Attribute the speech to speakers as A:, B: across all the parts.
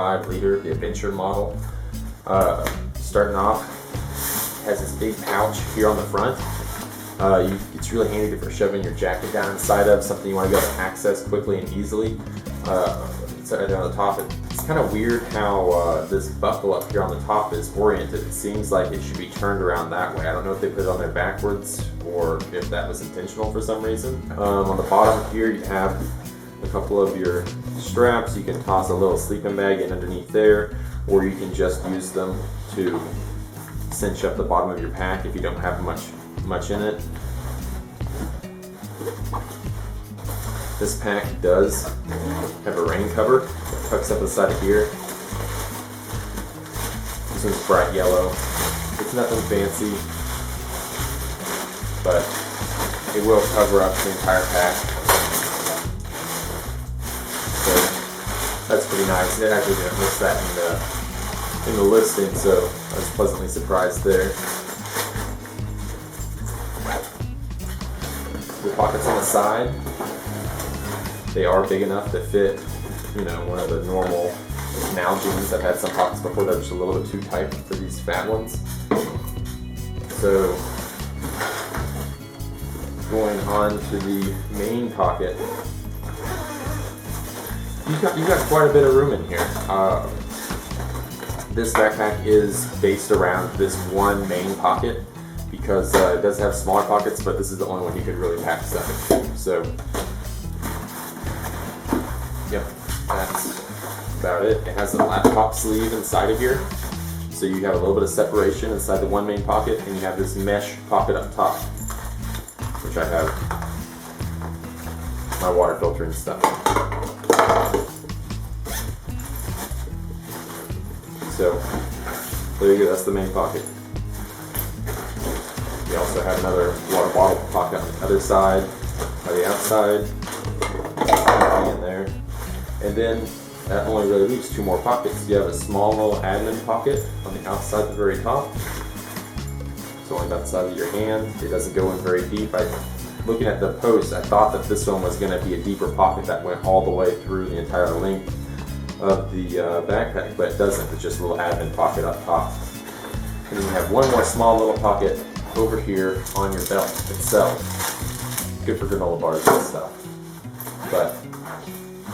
A: 5-liter, the Adventure model. Starting off, has this big pouch here on the front. It's really handy for shoving your jacket down inside of, something you want to be able to access quickly and easily. So right there on the top, it's kind of weird how this buckle up here on the top is oriented. It seems like it should be turned around that way. I don't know if they put it on there backwards or if that was intentional for some reason. On the bottom here, you have a couple of your straps. You can toss a little sleeping bag in underneath there, or you can just use them to cinch up the bottom of your pack if you don't have much in it. This pack does have a rain cover that tucks up the side of here. This one's bright yellow. It's nothing fancy, but it will cover up the entire pack. So that's pretty nice. It actually didn't list that in the listing, so I was pleasantly surprised there. The pockets on the side, they are big enough to fit, one of the normal now jeans. I've had some pockets before that are just a little bit too tight for these fat ones. So going on to the main pocket, you've got quite a bit of room in here. This backpack is based around this one main pocket because it does have smaller pockets, but this is the only one you could really pack stuff into. So, yep, that's about it. It has a laptop sleeve inside of here, so you have a little bit of separation inside the one main pocket, and you have this mesh pocket up top, which I have my water filter and stuff in. So there you go, that's the main pocket. You also have another water bottle pocket on the other side, or the outside, in there. And then that only really leaves two more pockets. You have a small little admin pocket on the outside at the very top. It's only about the size of your hand. It doesn't go in very deep. Looking at the post, I thought that this one was going to be a deeper pocket that went all the way through the entire length of the backpack, but it doesn't. It's just a little admin pocket up top. And then you have one more small little pocket over here on your belt itself. Good for granola bars and stuff. But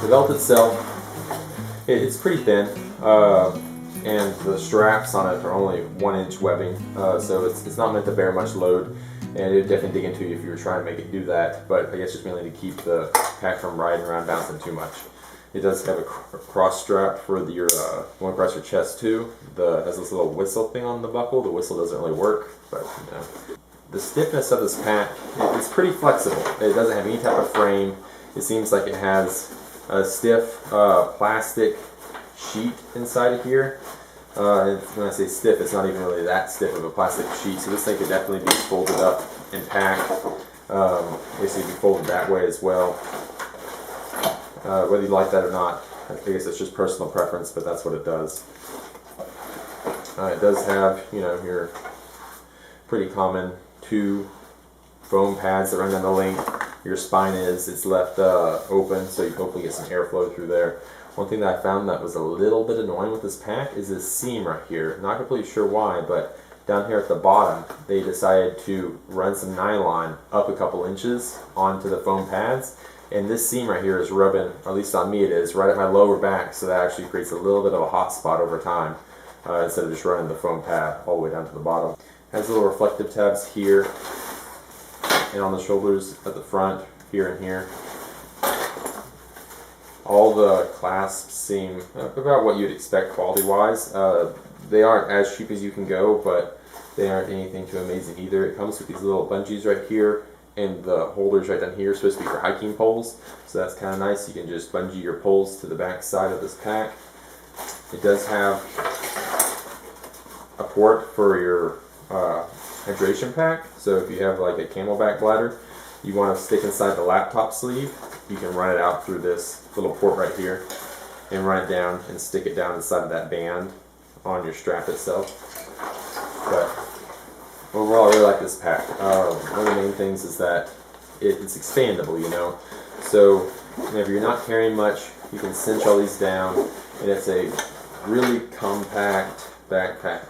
A: the belt itself, it's pretty thin, and the straps on it are only 1-inch webbing, so it's not meant to bear much load, and it would definitely dig into you if you were trying to make it do that, but I guess just mainly to keep the pack from riding around bouncing too much. It does have a cross strap for your one across your chest too. It has this little whistle thing on the buckle. The whistle doesn't really work, but the stiffness of this pack, it's pretty flexible. It doesn't have any type of frame. It seems like it has a stiff plastic sheet inside of here. And when I say stiff, it's not even really that stiff of a plastic sheet. So this thing could definitely be folded up and packed. Obviously, it can be folded that way as well. Whether you like that or not, I guess it's just personal preference, but that's what it does. It does have, your pretty common 2 foam pads that run down the length. Your spine it's left open, so you hopefully get some airflow through there. One thing that I found that was a little bit annoying with this pack is this seam right here. Not completely sure why, but down here at the bottom, they decided to run some nylon up a couple inches onto the foam pads. And this seam right here is rubbing, or at least on me it is, right at my lower back, so that actually creates a little bit of a hot spot over time, instead of just running the foam pad all the way down to the bottom. It has little reflective tabs here, and on the shoulders at the front, here and here. All the clasps seem about what you'd expect quality-wise. They aren't as cheap as you can go, but they aren't anything too amazing either. It comes with these little bungees right here, and the holders right down here are supposed to be for hiking poles, so that's kind of nice. You can just bungee your poles to the back side of this pack. It does have a port for your hydration pack, so if you have like a Camelback bladder, you want to stick inside the laptop sleeve, you can run it out through this little port right here and run it down and stick it down inside of that band on your strap itself. But overall, I really like this pack. One of the main things is that it's expandable, So whenever you're not carrying much, you can cinch all these down, and it's a really compact backpack.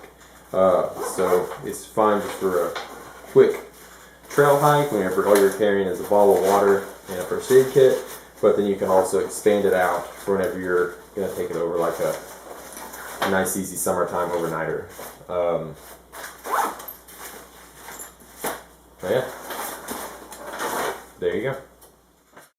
A: So it's fine just for a quick trail hike whenever all you're carrying is a bottle of water and a first aid kit, but then you can also expand it out for whenever you're going to take it over like a nice easy summertime overnighter. Yeah, there you go.